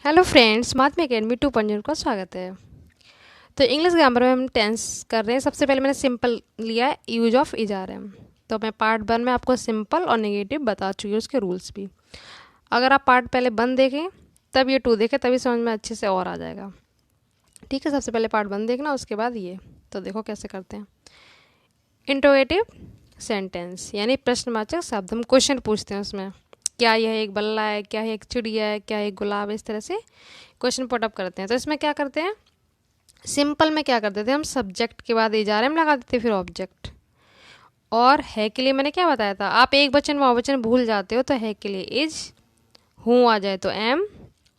Hello friends, महात्मा academy 2.0 का स्वागत है। तो इंग्लिश ग्रामर में हम टेंस कर रहे हैं। सबसे पहले मैंने सिंपल लिया है, use of is are am. तो मैं पार्ट 1 में आपको सिंपल और नेगेटिव बता चुकी हूँ, उसके रूल्स भी। अगर आप पार्ट पहले 1 देखें तब ये 2 देखें, तभी समझ में अच्छे से और आ जाएगा। ठीक है, सबसे पहले पार्ट 1 देखना, उसके बाद ये। तो देखो कैसे करते हैं। इंटरोगेटिव सेंटेंस यानी प्रश्नवाचक शब्द, हम क्वेश्चन पूछते हैं उसमें। क्या यह एक बल्ला है, क्या यह एक चिड़िया है, क्या एक गुलाब है, इस तरह से क्वेश्चन पुटअप करते हैं। तो इसमें क्या करते हैं, सिंपल में क्या करते थे हम, सब्जेक्ट के बाद एज आर एम लगा देते, फिर ऑब्जेक्ट। और है के लिए मैंने क्या बताया था, आप एक वचन बहुवचन भूल जाते हो तो है के लिए इज, हूँ आ जाए तो एम,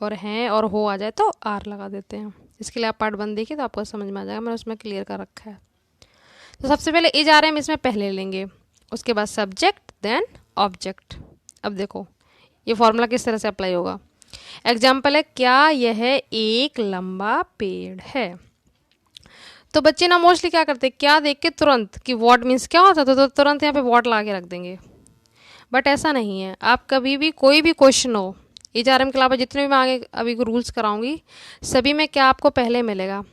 और हैं और हो आ जाए तो आर लगा देते हैं। इसके लिए आप पार्ट 1 देखिए तो आपको समझ में आ जाएगा, मैंने उसमें क्लियर कर रखा है। तो सबसे पहले इज आर एम इसमें पहले लेंगे, उसके बाद सब्जेक्ट, देन ऑब्जेक्ट। अब देखो ये फॉर्मूला किस तरह से अप्लाई होगा। एग्जाम्पल है, क्या यह एक लंबा पेड़ है। तो बच्चे ना मोस्टली क्या करते हैं, क्या देख के तुरंत कि वॉट मीन्स क्या होता है, तो तुरंत यहाँ पे वॉट ला के रख देंगे। बट ऐसा नहीं है, आप कभी भी कोई भी क्वेश्चन हो, एच आर एम के अलावा जितने भी मैं आगे अभी रूल्स कराऊंगी, सभी में क्या आपको पहले मिलेगा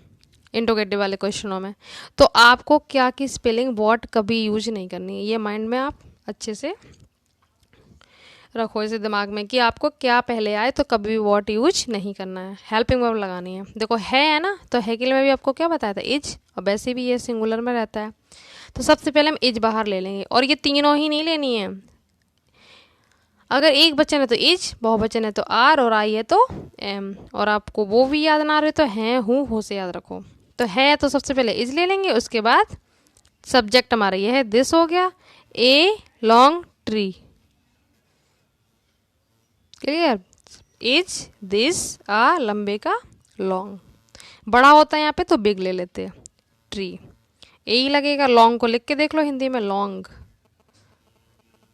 इंट्रोगेटिव वाले क्वेश्चनों में। तो आपको क्या की स्पेलिंग वॉट कभी यूज नहीं करनी है, ये माइंड में आप अच्छे से रखो इसे दिमाग में कि आपको क्या पहले आए तो कभी भी वॉट यूज नहीं करना है, हेल्पिंग वर्ब लगानी है। देखो है ना, तो है के लिए मैं भी आपको क्या बताया था, इज, और वैसे भी ये सिंगुलर में रहता है। तो सबसे पहले हम इज बाहर ले लेंगे, और ये तीनों ही नहीं लेनी है। अगर एक वचन है तो इज, बहुवचन है तो आर, और आई है तो एम। और आपको वो भी याद ना रहे तो हैं, हूँ, हो से याद रखो। तो है तो सबसे पहले इज ले लेंगे, उसके बाद सब्जेक्ट हमारा ये है, दिस हो गया, a long tree. Clear, is this आ, लंबे का लॉन्ग, बड़ा होता है यहाँ पे तो बिग ले लेते हैं, ट्री। ए ही लगेगा, लॉन्ग को लिख के देख लो हिंदी में, लॉन्ग।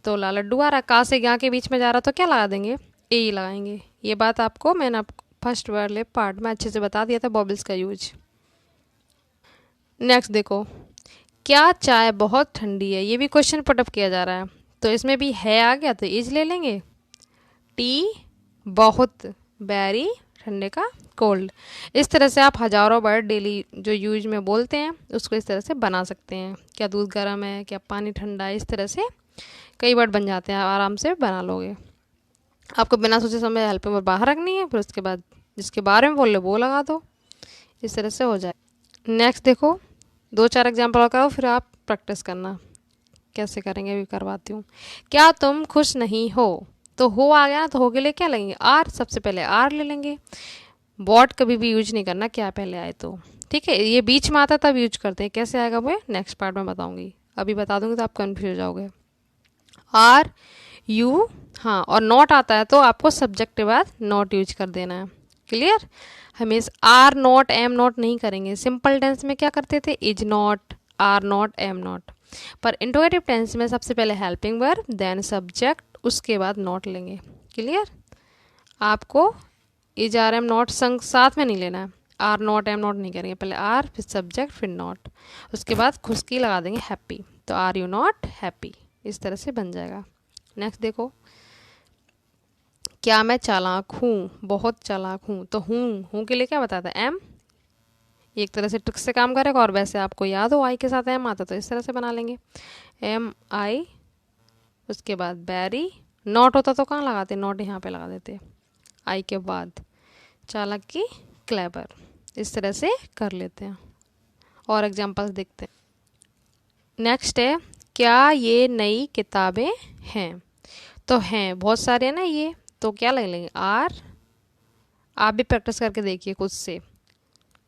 तो ला लड्डू आ रहा, का से गा के बीच में जा रहा तो क्या लगा देंगे, ए ही लगाएंगे। ये बात आपको मैंने आपको फर्स्ट वाले पार्ट में अच्छे से बता दिया था, बॉबल्स का यूज। नेक्स्ट देखो, क्या चाय बहुत ठंडी है, ये भी क्वेश्चन पुटअप किया जा रहा है। तो इसमें भी है आ गया तो इज ले लेंगे, टी बहुत, बैरी ठंडे का कोल्ड। इस तरह से आप हजारों वर्ड डेली जो यूज में बोलते हैं उसको इस तरह से बना सकते हैं। क्या दूध गर्म है, क्या पानी ठंडा है, इस तरह से कई वर्ड बन जाते हैं, आराम से बना लोगे। आपको बिना सोचे समझे हेल्पिंग वर्ब बाहर रखनी है, फिर उसके बाद जिसके बारे में बोल रहे वो लगा दो, इस तरह से हो जाए। नेक्स्ट देखो, 2-4 एग्जाम्पल और करो, फिर आप प्रैक्टिस करना कैसे करेंगे अभी करवाती हूँ। क्या तुम खुश नहीं हो, तो हो आ गया ना, तो हो के लिए क्या लगेंगे, आर। सबसे पहले आर ले लेंगे, वॉट कभी भी यूज नहीं करना क्या पहले आए तो। ठीक है, ये बीच में आता तब यूज करते हैं, कैसे आएगा वो नेक्स्ट पार्ट में बताऊंगी, अभी बता दूंगी तो आप कन्फ्यूज हो जाओगे। आर यू, हाँ, और नॉट आता है तो आपको सब्जेक्ट के बाद नॉट यूज कर देना है। क्लियर, हमें आर नॉट एम नॉट नहीं करेंगे। सिंपल टेंस में क्या करते थे, is not, are not, am not. पर इंट्रोगेटिव टेंस में सबसे पहले हेल्पिंग वर्ब, देन सब्जेक्ट, उसके बाद नॉट लेंगे। क्लियर, आपको इज आर एम नॉट संग साथ में नहीं लेना है, आर नॉट एम नॉट नहीं करेंगे, पहले आर फिर सब्जेक्ट फिर नॉट, उसके बाद खुश की लगा देंगे हैप्पी, तो आर यू नॉट हैप्पी, इस तरह से बन जाएगा। नेक्स्ट देखो, क्या मैं चालाक हूँ, बहुत चालाक हूँ, तो हूँ के लिए क्या बताता है, एम। एक तरह से ट्रिक से काम करेगा, और वैसे आपको याद हो आई के साथ एम आता तो इस तरह से बना लेंगे, एम आई, उसके बाद बैरी। नॉट होता तो कहाँ लगाते, नॉट यहाँ पे लगा देते, आई के बाद चालाक की क्लेवर, इस तरह से कर लेते हैं। और एग्जांपल्स देखते हैं। नेक्स्ट है, क्या ये नई किताबें हैं, तो हैं बहुत सारे हैं ना ये, तो क्या लग लेंगे, आर। आप भी प्रैक्टिस करके देखिए खुद से,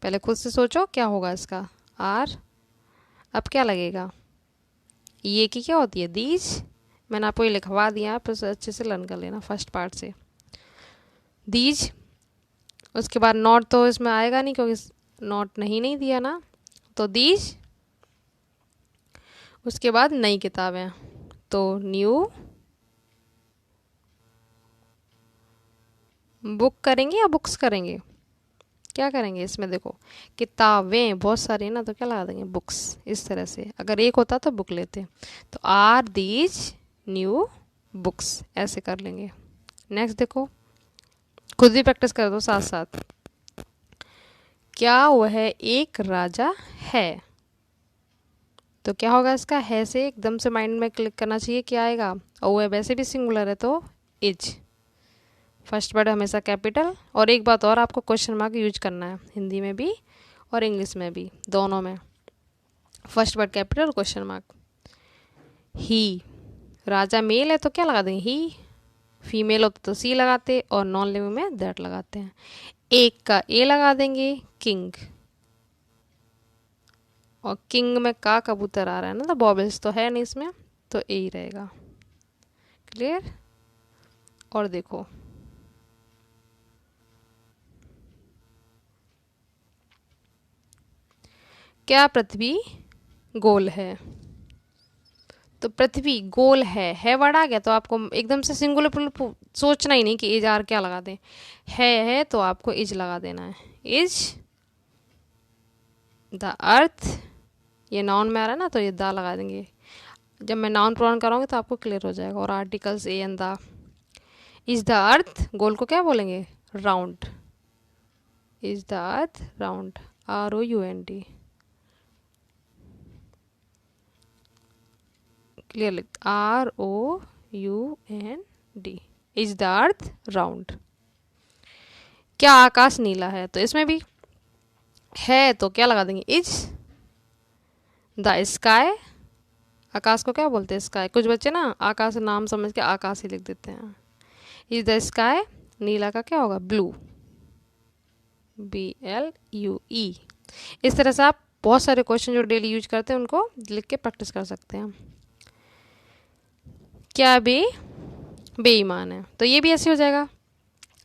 पहले खुद से सोचो क्या होगा इसका, आर। अब क्या लगेगा, ये की क्या होती है, दीज। मैंने आपको ये लिखवा दिया, फिर अच्छे से लर्न कर लेना फर्स्ट पार्ट से, दीज। उसके बाद नॉट तो इसमें आएगा नहीं क्योंकि नॉट नहीं दिया ना, तो दीज। उसके बाद नई किताबें, तो न्यू बुक करेंगे या बुक्स करेंगे, क्या करेंगे इसमें, देखो किताबें बहुत सारी ना तो क्या लगा देंगे, बुक्स। इस तरह से अगर एक होता तो बुक लेते, तो आर दीज न्यू बुक्स, ऐसे कर लेंगे। नेक्स्ट देखो, खुद भी प्रैक्टिस कर दो साथ साथ। क्या वह एक राजा है? तो क्या होगा इसका, है से एकदम से माइंड में क्लिक करना चाहिए, क्या आएगा। और वह वैसे भी सिंगुलर है तो इज। फर्स्ट वर्ड हमेशा कैपिटल। और एक बात और, आपको क्वेश्चन मार्क यूज करना है हिंदी में भी और इंग्लिश में भी, दोनों में। First word capital, question mark. ही, राजा मेल है तो क्या लगा देंगे, ही। फीमेल होता तो सी लगाते, और नॉन लिविंग में दैट लगाते हैं। एक का ए लगा देंगे, किंग। और किंग में का कबूतर आ रहा है ना, तो बॉबल्स तो है नहीं इसमें, तो ए ही रहेगा। क्लियर। और देखो, क्या पृथ्वी गोल है? तो पृथ्वी गोल है वर्ड आ गया, तो आपको एकदम से सिंगुलर सोचना ही नहीं कि इज आर क्या लगा दें। है तो आपको इज लगा देना है। इज द अर्थ, ये नाउन में आ रहा है ना, तो ये द लगा देंगे। जब मैं नाउन प्रोनाउन कराऊंगी तो आपको क्लियर हो जाएगा। और articles a and the. Is the earth गोल को क्या बोलेंगे, round. Is the earth round, ROUND। Clear लिख, ROUND। Is the earth round. क्या आकाश नीला है? तो इसमें भी है तो क्या लगा देंगे, इज। द स्काई, आकाश को क्या बोलते हैं, स्काई। कुछ बच्चे ना आकाश नाम समझ के आकाश ही लिख देते हैं। इज द स्काई, नीला का क्या होगा, ब्लू। BLUE। इस तरह से आप बहुत सारे क्वेश्चन जो डेली यूज करते हैं उनको लिख के प्रैक्टिस कर सकते हैं। क्या बेईमान है? तो ये भी ऐसे हो जाएगा।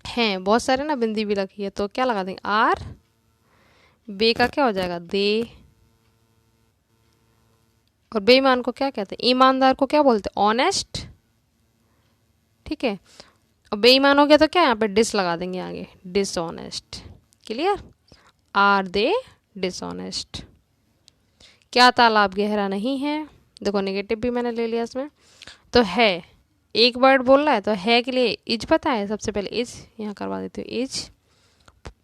हैं बहुत सारे ना, बिंदी भी रखी है, तो क्या लगा देंगे, आर। बे का क्या हो जाएगा, दे। और बेईमान को क्या कहते हैं, ईमानदार को क्या बोलते हैं, ऑनेस्ट। ठीक है। और बेईमान हो गया तो क्या यहाँ पे डिस लगा देंगे आगे, dishonest. Clear. Are they dishonest. क्या तालाब गहरा नहीं है? देखो नेगेटिव भी मैंने ले लिया इसमें। तो है, एक वर्ड बोल रहा है तो है के लिए इज पता है, सबसे पहले इज यहाँ करवा देती हूँ, इज।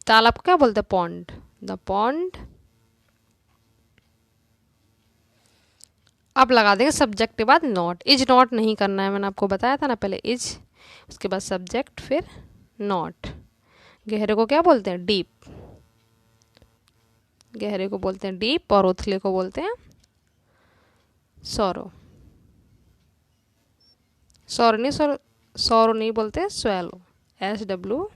तालाब को क्या बोलते हैं, पॉन्ड। The pond. अब लगा देंगे सब्जेक्ट के बाद नॉट। इज नॉट नहीं करना है, मैंने आपको बताया था ना पहले, इज उसके बाद सब्जेक्ट फिर नॉट। गहरे को क्या बोलते हैं, डीप। गहरे को बोलते हैं डीप, और उथले को बोलते हैं सौरो। सौरो नहीं, सौरो नहीं बोलते, स्वेलो। SWALLO।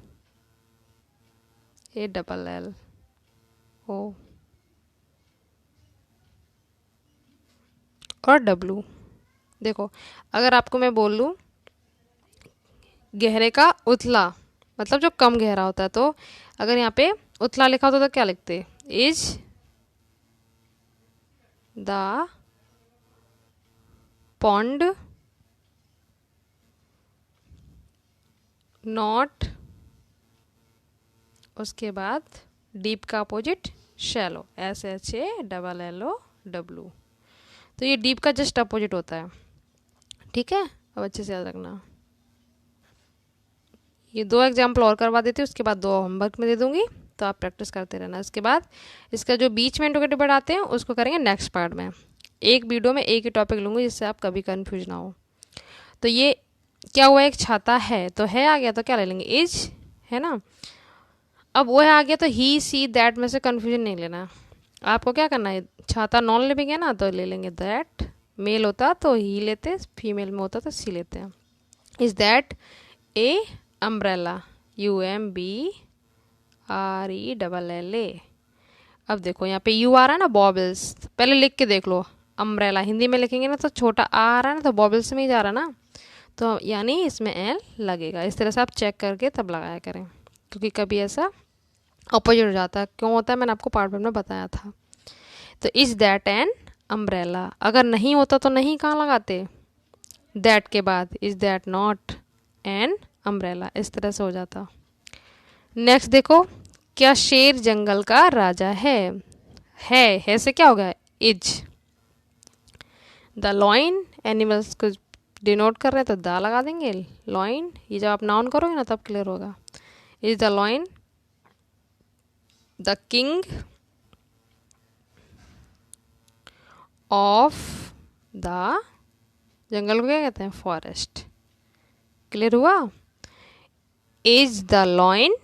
और W। देखो अगर आपको मैं बोल लूँ गहरे का उथला, मतलब जो कम गहरा होता है, तो अगर यहाँ पे उथला लिखा होता तो क्या लिखते, इज द पॉन्ड नॉट, उसके बाद डीप का अपोजिट शैलो, SHALLOW। तो ये डीप का जस्ट अपोजिट होता है। ठीक है, अब अच्छे से याद रखना। ये 2 एग्जाम्पल और करवा देती हूँ, उसके बाद 2 होमवर्क में दे दूंगी, तो आप प्रैक्टिस करते रहना। इसके बाद इसका जो बीच में इंट्रोगेटिव वर्ड आते हैं उसको करेंगे नेक्स्ट पार्ट में। एक वीडियो में एक ही टॉपिक लूँगी जिससे आप कभी कन्फ्यूज ना हो। तो ये क्या हुआ, एक छाता है तो है आ गया तो क्या ले लेंगे, इज, है ना। अब वो है आ गया तो ही सी दैट में से कन्फ्यूजन नहीं लेना। आपको क्या करना है, छाता नॉन लिविंग है ना, तो ले लेंगे दैट। मेल होता तो ही लेते, फीमेल में होता तो सी लेते हैं। Is that A umbrella, UMBRELLA। अब देखो यहाँ पे यू आ रहा है ना, बॉबल्स पहले लिख के देख लो। अम्ब्रेला हिंदी में लिखेंगे ना तो छोटा आ रहा है ना, तो बॉबल्स में ही जा रहा ना, तो यानी इसमें एल लगेगा। इस तरह से आप चेक करके तब लगाया करें, क्योंकि कभी ऐसा अपोजिट हो जाता है। क्यों होता है, मैंने आपको पार्ट 1 में बताया था। तो इज दैट एन अम्ब्रेला, अगर नहीं होता तो नहीं कहाँ लगाते, दैट के बाद is that not an umbrella, इस तरह से हो जाता। नेक्स्ट देखो, क्या शेर जंगल का राजा है से क्या होगा, इज। द लॉइन, एनिमल्स को डिनोट कर रहे हैं तो दा लगा देंगे, लॉइन। ये जब आप नाउन करोगे ना तब क्लियर होगा। Is the lion the king of the, जंगल को क्या कहते हैं, फॉरेस्ट। क्लियर हुआ? Is the lion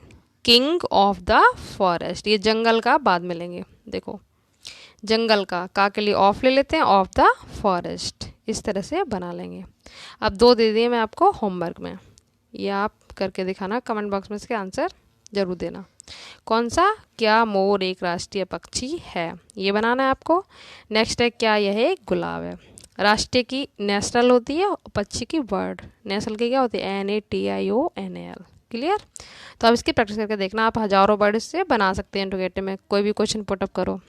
king of the forest, ये जंगल का बाद में लेंगे। देखो जंगल का के लिए ऑफ ले लेते हैं, ऑफ द फॉरेस्ट, इस तरह से बना लेंगे। अब दो दे दिए मैं आपको होमवर्क में, ये आप करके दिखाना, कमेंट बॉक्स में इसके आंसर जरूर देना। कौन सा? क्या मोर एक राष्ट्रीय पक्षी है, ये बनाना है आपको। नेक्स्ट है क्या यह एक गुलाब है। राष्ट्रीय की नेशनल होती है, पक्षी की बर्ड। नेशनल की क्या होती है? NATIONAL। क्लियर? तो अब इसकी प्रैक्टिस करके देखना, आप हजारों वर्ड से बना सकते हैं इंट्रोगेटिव में, कोई भी क्वेश्चन पुटअप करो।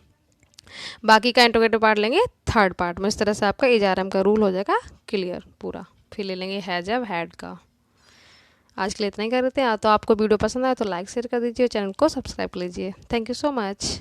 बाकी का इंट्रोगेटिव पार्ट लेंगे थर्ड पार्ट में। इस तरह से आपका इजारम का रूल हो जाएगा क्लियर पूरा। फिर ले लेंगे हैज हैव हैड का। आज के लिए इतना ही कर देते हैं। तो आपको वीडियो पसंद आए तो लाइक शेयर कर दीजिए, चैनल को सब्सक्राइब कर लीजिए। Thank you so much.